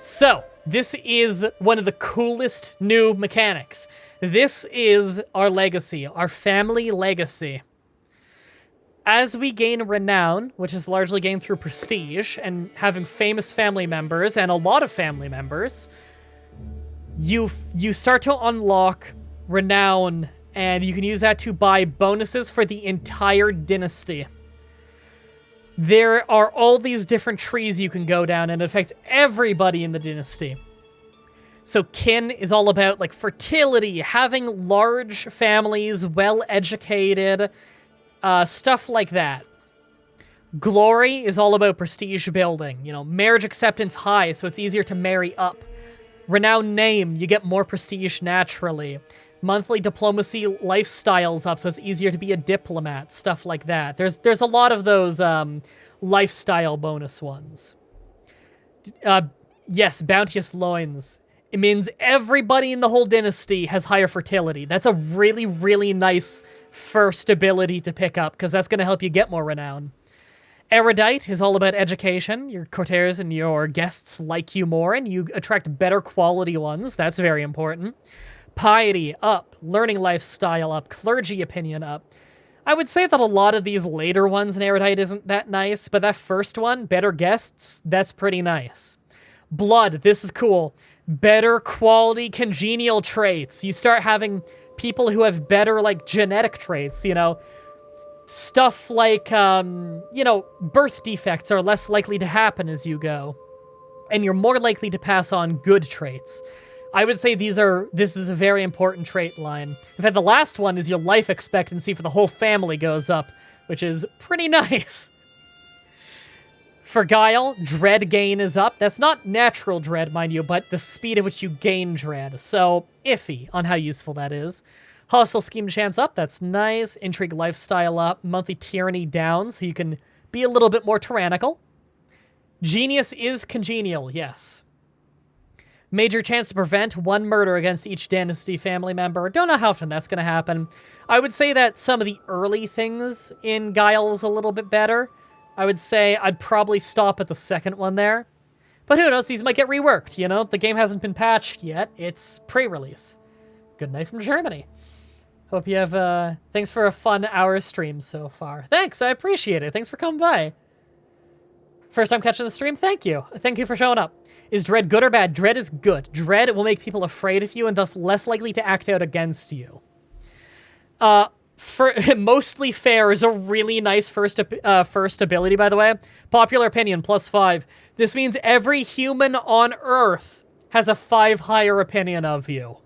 So, this is one of the coolest new mechanics. This is our legacy, our family legacy. As we gain renown, which is largely gained through prestige, and having famous family members, and a lot of family members, you start to unlock renown, and you can use that to buy bonuses for the entire dynasty. There are all these different trees you can go down, and it affects everybody in the dynasty. So kin is all about, like, fertility, having large families, well-educated, stuff like that. Glory is all about prestige building. You know, marriage acceptance high, so it's easier to marry up. Renowned name, you get more prestige naturally. Monthly diplomacy lifestyles up, so it's easier to be a diplomat, stuff like that. There's a lot of those lifestyle bonus ones. Yes, bounteous loins. It means everybody in the whole dynasty has higher fertility. That's a really, really nice first ability to pick up, because that's going to help you get more renown. Erudite is all about education. Your courtiers and your guests like you more, and you attract better quality ones. That's very important. Piety up. Learning lifestyle up. Clergy opinion up. I would say that a lot of these later ones in Erudite isn't that nice, but that first one, better guests, that's pretty nice. Blood, this is cool. Better quality congenial traits. You start having people who have better, like, genetic traits, you know. Stuff like, you know, birth defects are less likely to happen as you go. And you're more likely to pass on good traits. I would say this is a very important trait line. In fact, the last one is your life expectancy for the whole family goes up, which is pretty nice. For guile, dread gain is up. That's not natural dread, mind you, but the speed at which you gain dread. So, iffy on how useful that is. Hostile scheme chance up, that's nice. Intrigue lifestyle up. Monthly tyranny down, so you can be a little bit more tyrannical. Genius is congenial, yes. Major chance to prevent one murder against each dynasty family member. Don't know how often that's going to happen. I would say that some of the early things in Guile is a little bit better. I would say I'd probably stop at the second one there. But who knows, these might get reworked, you know? The game hasn't been patched yet. It's pre-release. Good night from Germany. Hope you have, thanks for a fun hour stream so far. Thanks, I appreciate it. Thanks for coming by. First time catching the stream? Thank you. Thank you for showing up. Is dread good or bad? Dread is good. Dread will make people afraid of you and thus less likely to act out against you. For mostly fair is a really nice first ability, by the way. Popular opinion, +5. This means every human on Earth has a 5 higher opinion of you.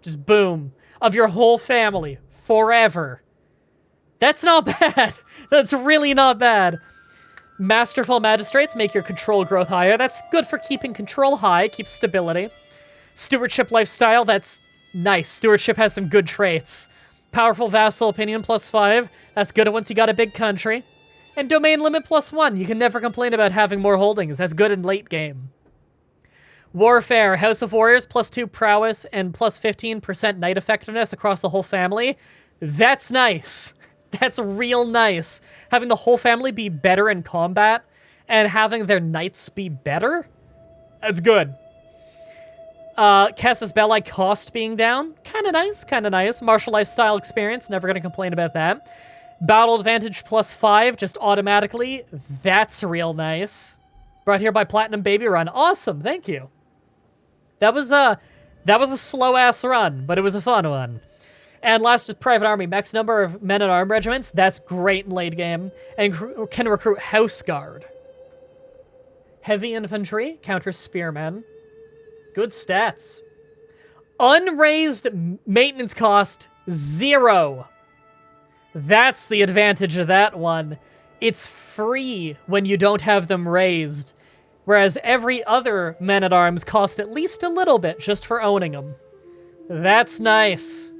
Just boom. Of your whole family. Forever. That's not bad. That's really not bad. Masterful magistrates make your control growth higher. That's good for keeping control high, keeps stability. Stewardship lifestyle, that's nice. Stewardship has some good traits. Powerful vassal opinion, +5. That's good once you got a big country. And domain limit, +1. You can never complain about having more holdings. That's good in late game. Warfare, House of Warriors, +2 prowess and +15% knight effectiveness across the whole family. That's nice. That's real nice. Having the whole family be better in combat and having their knights be better? That's good. Casus Belli cost being down? Kinda nice, kinda nice. Martial lifestyle experience, never gonna complain about that. Battle advantage +5, just automatically. That's real nice. Brought here by Platinum Baby Run. Awesome, thank you. That was a slow-ass run, but it was a fun one. And last is Private Army. Max number of men-at-arm regiments. That's great in late game. And can recruit House Guard. Heavy infantry. Counter spearmen. Good stats. Unraised maintenance cost, 0. That's the advantage of that one. It's free when you don't have them raised. Whereas every other men-at-arms cost at least a little bit just for owning them. That's nice.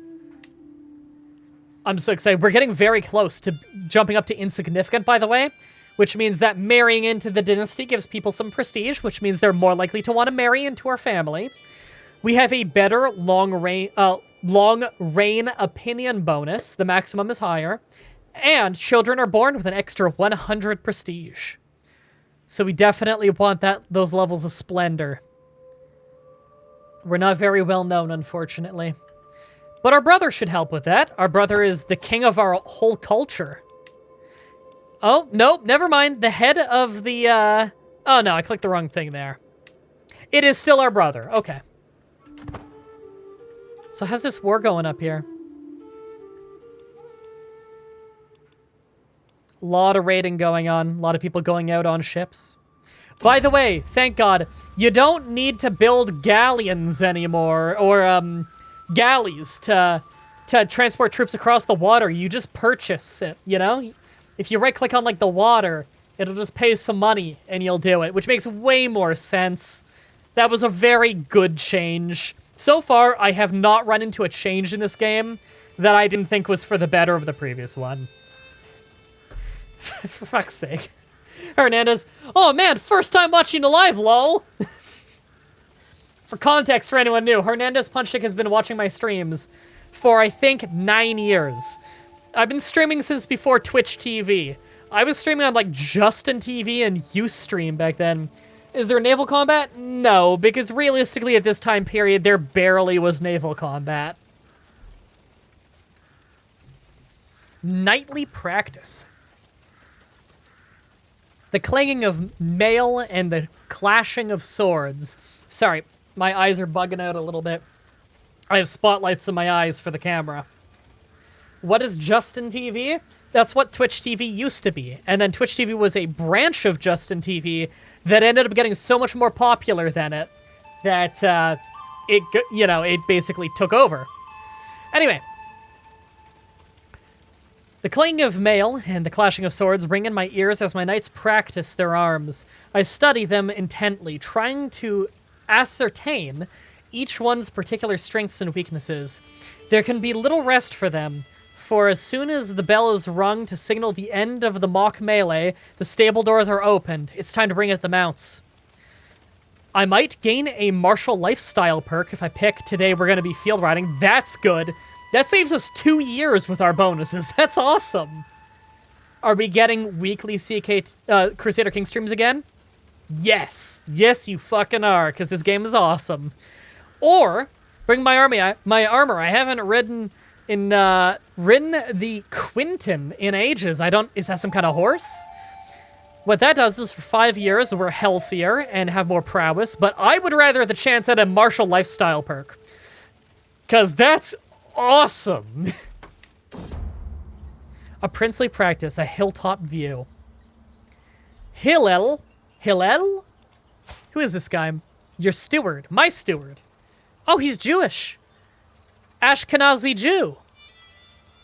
I'm so excited. We're getting very close to jumping up to insignificant, by the way, which means that marrying into the dynasty gives people some prestige, which means they're more likely to want to marry into our family. We have a better long reign opinion bonus. The maximum is higher. And children are born with an extra 100 prestige. So we definitely want those levels of splendor. We're not very well known, unfortunately. But our brother should help with that. Our brother is the king of our whole culture. Oh, nope, never mind. The head of the, Oh, no, I clicked the wrong thing there. It is still our brother. Okay. So how's this war going up here? A lot of raiding going on. A lot of people going out on ships. By the way, thank God, you don't need to build galleons anymore, or, galleys to transport troops across the water. You just purchase it, you know? If you right-click on, like, the water, it'll just pay some money, and you'll do it, which makes way more sense. That was a very good change. So far, I have not run into a change in this game that I didn't think was for the better of the previous one. For fuck's sake. Hernandez, oh man, first time watching live, lol. For context, for anyone new, Hernandez Punchstick has been watching my streams for, I think, 9 years. I've been streaming since before Twitch TV. I was streaming on, like, Justin TV and Ustream back then. Is there naval combat? No, because realistically at this time period, there barely was naval combat. Nightly practice. The clanging of mail and the clashing of swords. Sorry, my eyes are bugging out a little bit. I have spotlights in my eyes for the camera. What is Justin TV? That's what Twitch TV used to be. And then Twitch TV was a branch of Justin TV that ended up getting so much more popular than it that it basically took over. Anyway. The clang of mail and the clashing of swords ring in my ears as my knights practice their arms. I study them intently, trying to ascertain each one's particular strengths and weaknesses. There can be little rest for them, for as soon as the bell is rung to signal the end of the mock melee, the stable doors are opened. It's time to bring out the mounts. I might gain a martial lifestyle perk if I pick today we're going to be field riding. That's good. That saves us 2 years with our bonuses. That's awesome. Are we getting weekly Crusader King streams again? Yes. Yes, you fucking are, because this game is awesome. Or, bring my armor. I haven't ridden the Quinton in ages. Is that some kind of horse? What that does is for 5 years, we're healthier and have more prowess, but I would rather the chance at a martial lifestyle perk. Because that's awesome. A princely practice, a hilltop view. Hillel? Who is this guy? Your steward. My steward. Oh, he's Jewish. Ashkenazi Jew.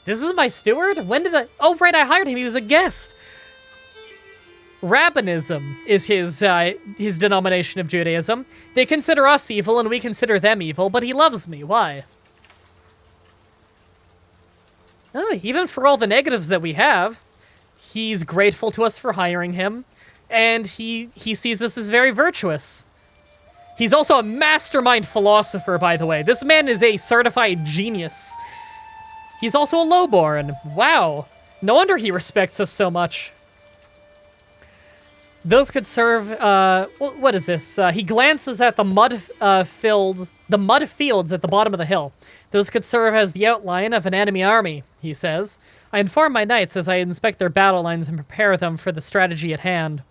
This is my steward? When did I... Oh, right, I hired him. He was a guest. Rabbinism is his denomination of Judaism. They consider us evil and we consider them evil, but he loves me. Why? Oh, even for all the negatives that we have, he's grateful to us for hiring him, and he sees us as very virtuous. He's also a mastermind philosopher, by the way. This man is a certified genius. He's also a lowborn. Wow. No wonder he respects us so much. Those could serve, what is this? He glances at the mud fields at the bottom of the hill. Those could serve as the outline of an enemy army, he says. I inform my knights as I inspect their battle lines and prepare them for the strategy at hand.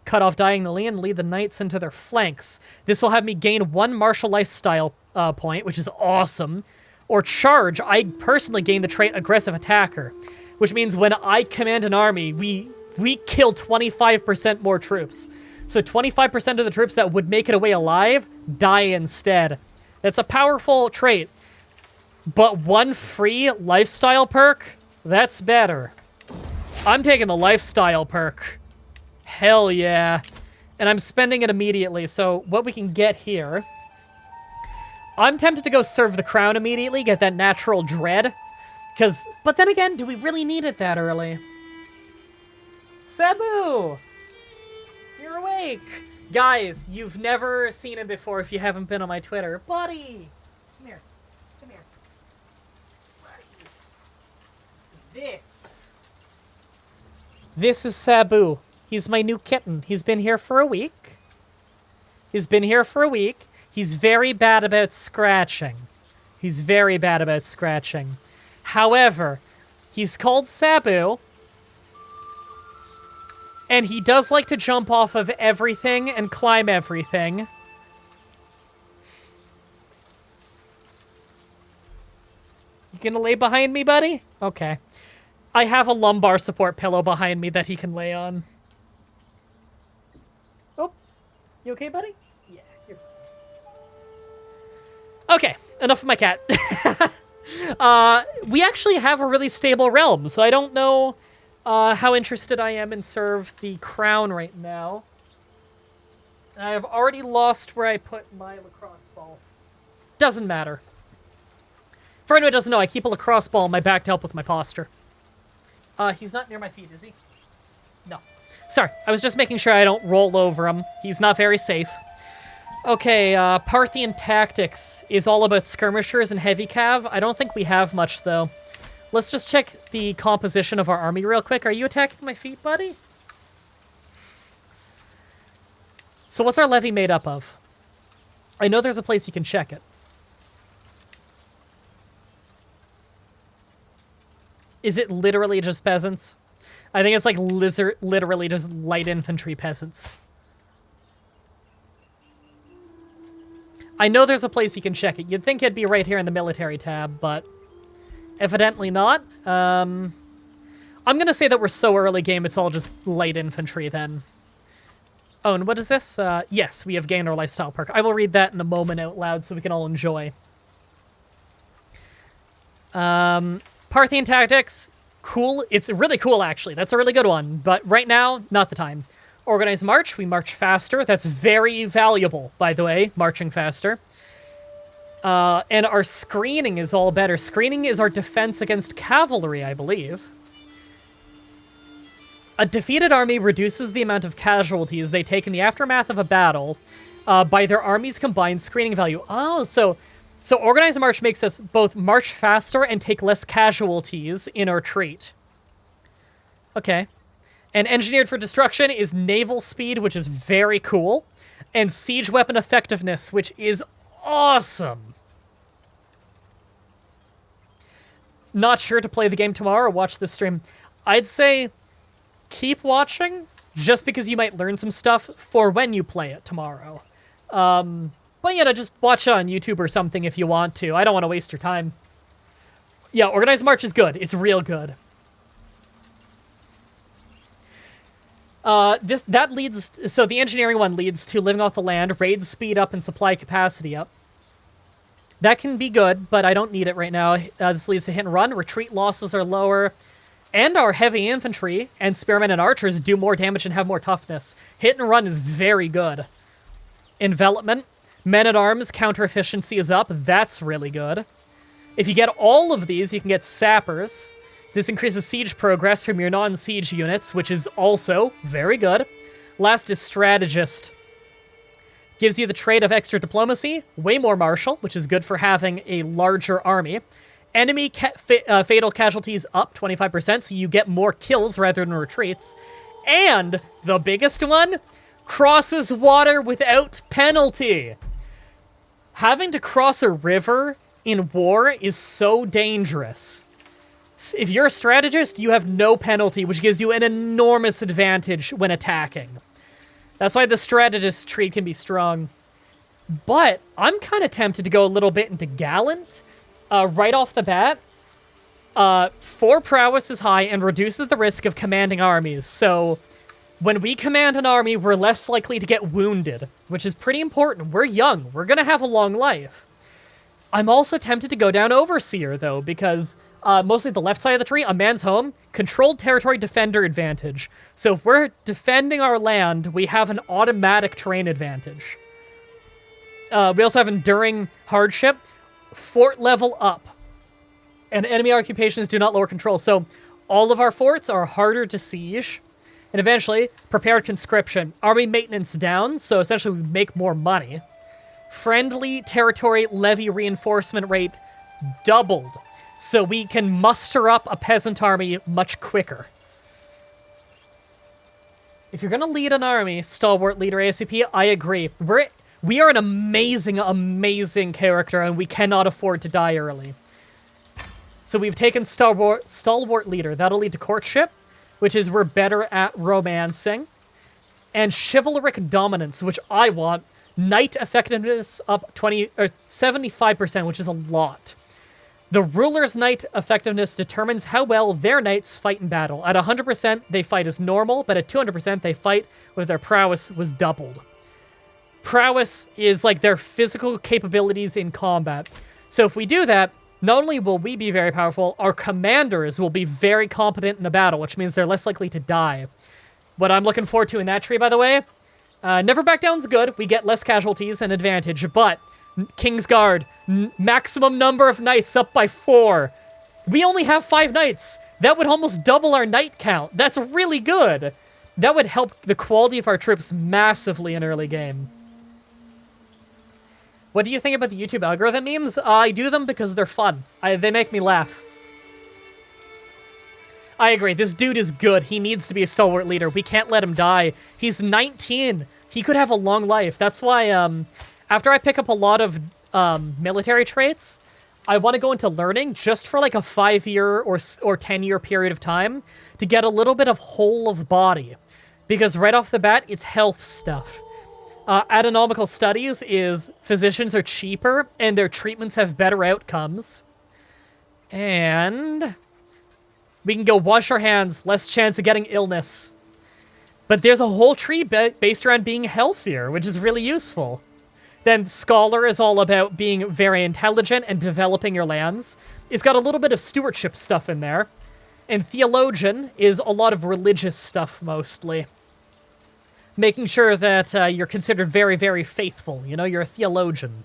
Cut off diagonally and lead the knights into their flanks. This will have me gain 1 martial lifestyle point, which is awesome. Or charge, I personally gain the trait aggressive attacker, which means when I command an army, we kill 25% more troops. So 25% of the troops that would make it away alive die instead. That's a powerful trait. But 1 free lifestyle perk? That's better. I'm taking the lifestyle perk. Hell yeah. And I'm spending it immediately, so what we can get here... I'm tempted to go serve the crown immediately, get that natural dread. But then again, do we really need it that early? Sabu! You're awake! Guys, you've never seen him before if you haven't been on my Twitter. Buddy! Come here. Come here. Buddy. This is Sabu. He's my new kitten. He's been here for a week. He's He's very bad about scratching. He's very bad about scratching. However, he's called Sabu, and he does like to jump off of everything and climb everything. You gonna lay behind me, buddy? Okay. I have a lumbar support pillow behind me that he can lay on. Oh, you okay, buddy? Yeah, you're fine. Okay, enough of my cat. We actually have a really stable realm, so I don't know how interested I am in serve the crown right now. I have already lost where I put my lacrosse ball. Doesn't matter. For anyone who doesn't know, I keep a lacrosse ball on my back to help with my posture. He's not near my feet, is he? No. Sorry, I was just making sure I don't roll over him. He's not very safe. Okay, Parthian tactics is all about skirmishers and heavy cav. I don't think we have much, though. Let's just check the composition of our army real quick. Are you attacking my feet, buddy? So what's our levy made up of? I know there's a place you can check it. Is it literally just peasants? I think it's like literally just light infantry peasants. I know there's a place you can check it. You'd think it'd be right here in the military tab, but evidently not. I'm going to say that we're so early game, it's all just light infantry then. Oh, and what is this? Yes, we have gained our lifestyle perk. I will read that in a moment out loud so we can all enjoy. Parthian tactics, cool. It's really cool, actually. That's a really good one. But right now, not the time. Organized march, we march faster. That's very valuable, by the way, marching faster. And our screening is all better. Screening is our defense against cavalry, I believe. A defeated army reduces the amount of casualties they take in the aftermath of a battle by their army's combined screening value. Oh, so organized march makes us both march faster and take less casualties in our retreat. Okay. And engineered for destruction is naval speed, which is very cool. And siege weapon effectiveness, which is awesome. Not sure to play the game tomorrow or watch this stream. I'd say keep watching, just because you might learn some stuff for when you play it tomorrow. But yeah, just watch it on YouTube or something if you want to. I don't want to waste your time. Yeah, organized march is good. It's real good. So the engineering one leads to living off the land, raid speed up, and supply capacity up. That can be good, but I don't need it right now. This leads to hit and run. Retreat losses are lower. And our heavy infantry and spearmen and archers do more damage and have more toughness. Hit and run is very good. Envelopment. Men-at-arms counter efficiency is up. That's really good. If you get all of these, you can get sappers. This increases siege progress from your non-siege units, which is also very good. Last is strategist. Gives you the trait of extra diplomacy, way more martial, which is good for having a larger army. Enemy fatal casualties up 25%, so you get more kills rather than retreats. And the biggest one, crosses water without penalty. Having to cross a river in war is so dangerous. If you're a strategist, you have no penalty, which gives you an enormous advantage when attacking. That's why the strategist trait can be strong. But I'm kind of tempted to go a little bit into gallant. Right off the bat, 4 prowess is high and reduces the risk of commanding armies. So when we command an army, we're less likely to get wounded, which is pretty important. We're young. We're going to have a long life. I'm also tempted to go down Overseer, though, because mostly the left side of the tree, a man's home, controlled territory defender advantage. So if we're defending our land, we have an automatic terrain advantage. We also have enduring hardship, fort level up, and enemy occupations do not lower control. So all of our forts are harder to siege. And eventually, prepared conscription. Army maintenance down, so essentially we make more money. Friendly territory levy reinforcement rate doubled, so we can muster up a peasant army much quicker. If you're going to lead an army, stalwart leader ASCP, I agree. We are an amazing, amazing character, and we cannot afford to die early. So we've taken Stalwart Leader. That'll lead to Courtship, which is we're better at romancing. And Chivalric Dominance, which I want. Knight Effectiveness up 75%, which is a lot. The Ruler's Knight Effectiveness determines how well their knights fight in battle. At 100%, they fight as normal, but at 200%, they fight with their prowess was doubled. Prowess is like their physical capabilities in combat. So if we do that, not only will we be very powerful, our commanders will be very competent in a battle, which means they're less likely to die. What I'm looking forward to in that tree, by the way, Never Back Down's good. We get less casualties and advantage, but King's Guard, maximum number of knights up by 4. We only have 5 knights. That would almost double our knight count. That's really good. That would help the quality of our troops massively in early game. What do you think about the YouTube algorithm memes? I do them because they're fun. They make me laugh. I agree. This dude is good. He needs to be a stalwart leader. We can't let him die. He's 19. He could have a long life. That's why, after I pick up a lot of military traits, I want to go into learning just for like a 5-year or 10-year period of time to get a little bit of whole of body. Because right off the bat, it's health stuff. Anatomical studies is physicians are cheaper and their treatments have better outcomes. And we can go wash our hands, less chance of getting illness. But there's a whole tree based around being healthier, which is really useful. Then Scholar is all about being very intelligent and developing your lands. It's got a little bit of stewardship stuff in there. And Theologian is a lot of religious stuff, mostly. Making sure that you're considered very, very faithful. You know, you're a theologian.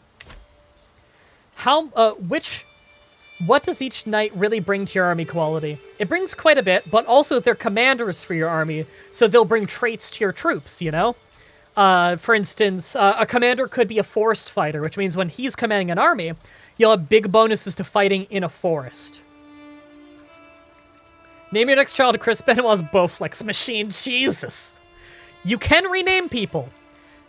What does each knight really bring to your army quality? It brings quite a bit, but also they're commanders for your army, so they'll bring traits to your troops, you know? For instance, a commander could be a forest fighter, which means when he's commanding an army, you'll have big bonuses to fighting in a forest. Name your next child Chris Benoit's Bowflex machine. Jesus. You can rename people.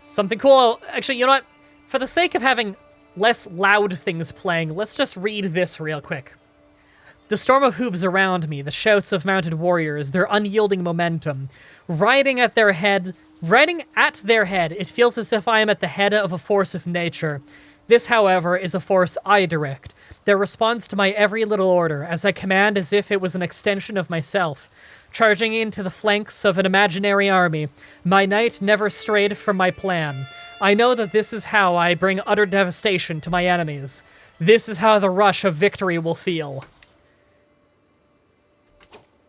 Something cool. Actually, you know what? For the sake of having less loud things playing, let's just read this real quick. The storm of hooves around me, the shouts of mounted warriors, their unyielding momentum. Riding at their head, it feels as if I am at the head of a force of nature. This, however, is a force I direct. That responds to my every little order, as I command as if it was an extension of myself. Charging into the flanks of an imaginary army, my knight never strayed from my plan. I know that this is how I bring utter devastation to my enemies. This is how the rush of victory will feel.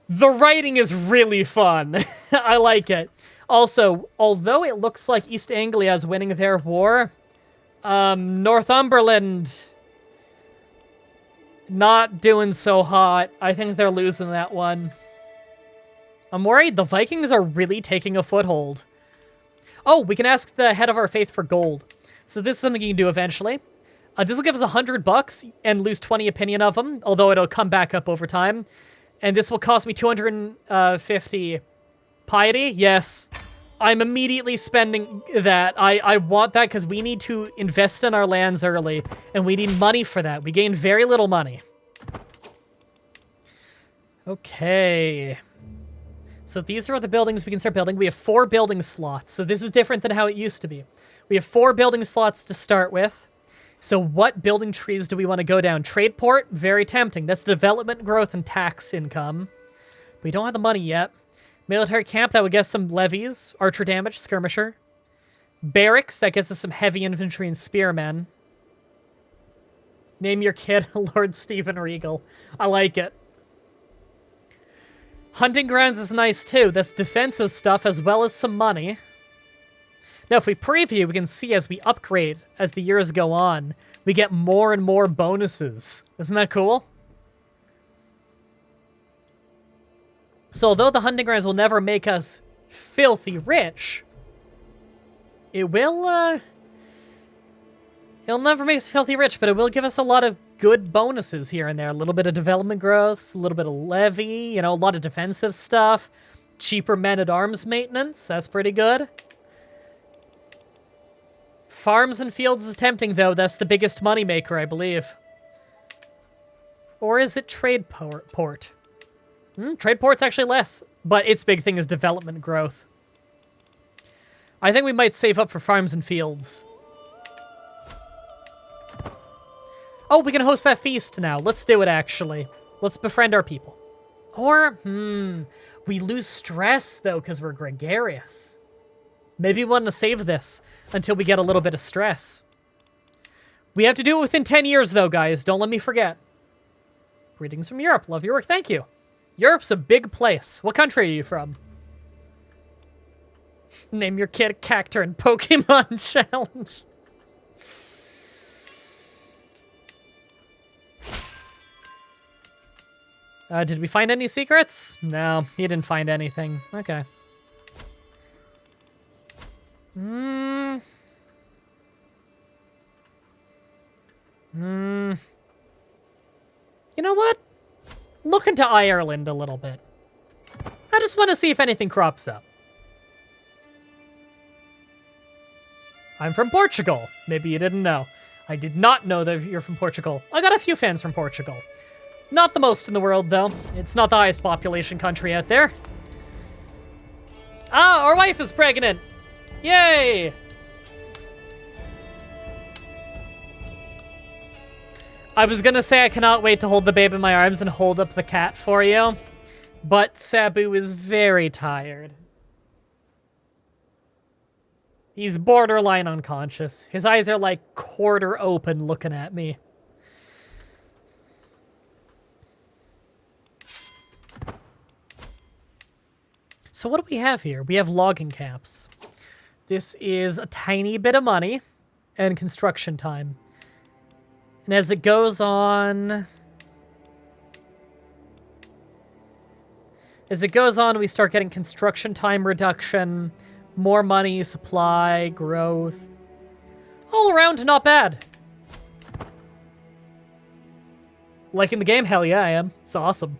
The writing is really fun. I like it. Also, although it looks like East Anglia is winning their war, Northumberland not doing so hot. I think they're losing that one. I'm worried the Vikings are really taking a foothold. Oh, we can ask the head of our faith for gold. So this is something you can do eventually. This will give us $100 and lose 20 opinion of them, although it'll come back up over time. And this will cost me 250 piety. Yes, I'm immediately spending that. I want that because we need to invest in our lands early, and we need money for that. We gain very little money. Okay. So these are the buildings we can start building. We have 4 building slots, so this is different than how it used to be. We have 4 building slots to start with. So what building trees do we want to go down? Trade port, very tempting. That's development, growth, and tax income. We don't have the money yet. Military camp, that would get some levies. Archer damage, skirmisher. Barracks, that gets us some heavy infantry and spearmen. Name your kid Lord Stephen Regal. I like it. Hunting grounds is nice too. That's defensive stuff as well as some money. Now, if we preview, we can see as we upgrade as the years go on, we get more and more bonuses. Isn't that cool? So although the hunting grounds will never make us filthy rich, it will, it'll never make us filthy rich, but it will give us a lot of good bonuses here and there. A little bit of development growth, a little bit of levy, you know, a lot of defensive stuff. Cheaper men-at-arms maintenance, that's pretty good. Farms and fields is tempting, though. That's the biggest moneymaker, I believe. Or is it trade port? Trade port's actually less, but its big thing is development growth. I think we might save up for farms and fields. Oh, we can host that feast now. Let's do it, actually. Let's befriend our people. Or, we lose stress, though, because we're gregarious. Maybe we want to save this until we get a little bit of stress. We have to do it within 10 years, though, guys. Don't let me forget. Greetings from Europe. Love your work. Thank you. Europe's a big place. What country are you from? Name your kid a character in Pokemon Challenge. Did we find any secrets? No, he didn't find anything. Okay. You know what? Look into Ireland a little bit. I just want to see if anything crops up. I'm from Portugal. Maybe you didn't know. I did not know that you're from Portugal. I got a few fans from Portugal. Not the most in the world, though. It's not the highest population country out there. Ah, our wife is pregnant! Yay! I was gonna say I cannot wait to hold the babe in my arms and hold up the cat for you, but Sabu is very tired. He's borderline unconscious. His eyes are like quarter open looking at me. So what do we have here? We have logging camps. This is a tiny bit of money and construction time. And as it goes on... we start getting construction time reduction, more money, supply, growth. All around, not bad. Like in the game, hell yeah, I am. It's awesome.